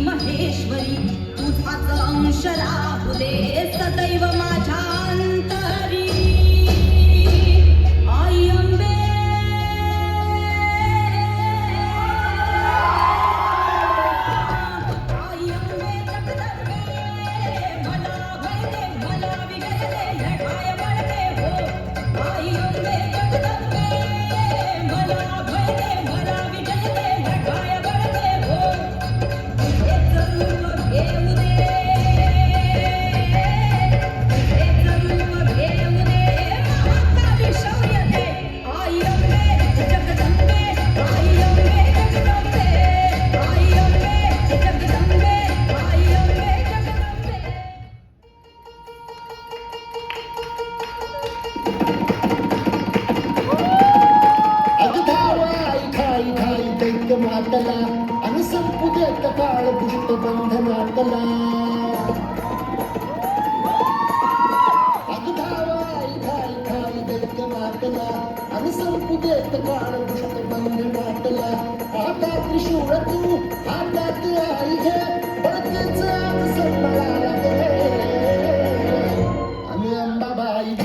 महेश्वरी तुझाच अंश राहू दे सदैव माझ्या अंतरी. आई अंबे आई अंबे जगदंबे मला भयते मला विजयते लढाय बळते हो. आई अंबे जगदंबे मला भयते मला विजयते लढाय बळते हो. मातला आणि संपू देत काळ दुष्ट बंधनातला. अगधावाई खाई खाई दैत्य मातला आणि संपू देत काळ दुष्ट बंधनातला. आता त्रिशूळ तू हातात आई घे बळतेच संभाळायला दे आणि अंबाबाई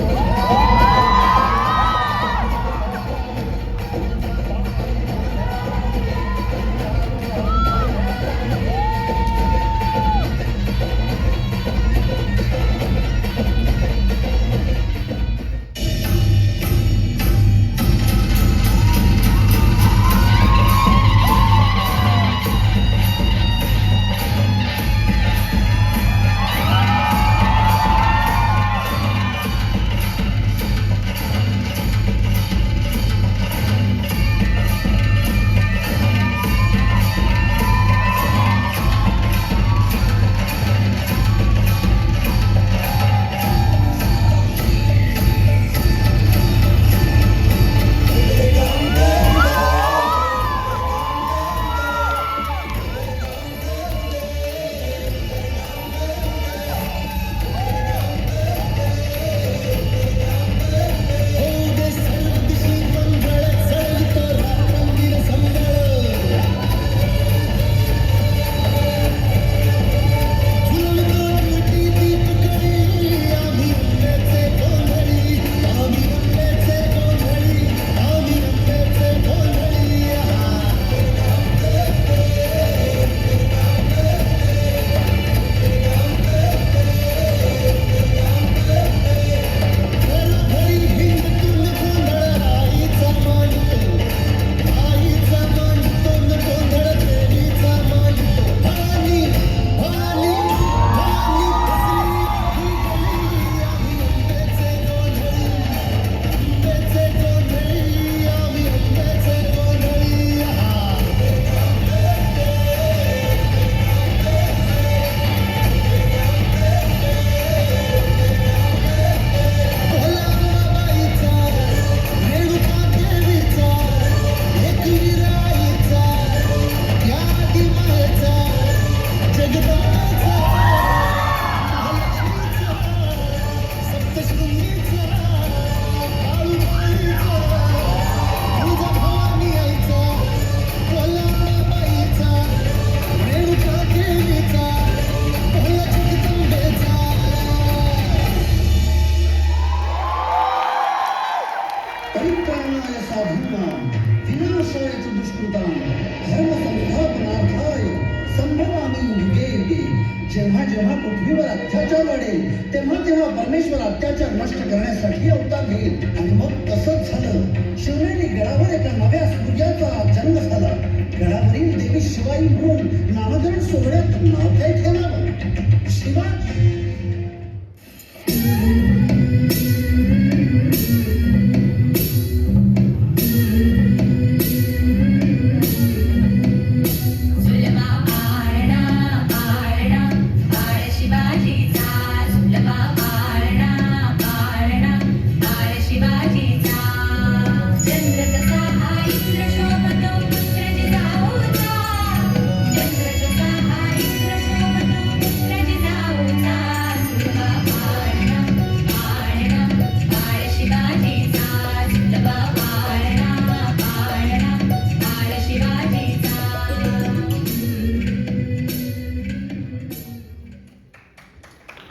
जेव्हा जेव्हा पृथ्वीवर अत्याचार वाढेल तेव्हा तेव्हा परमेश्वर अत्याचार नष्ट करण्यासाठी अवतार घेईल. आणि मग तसंच झालं. शिवनेरी गडावर एका नव्या सूर्याचा जन्म झाला. गडावरील देवी शिवाई म्हणून नामकरण सोहळ्यात नाव काय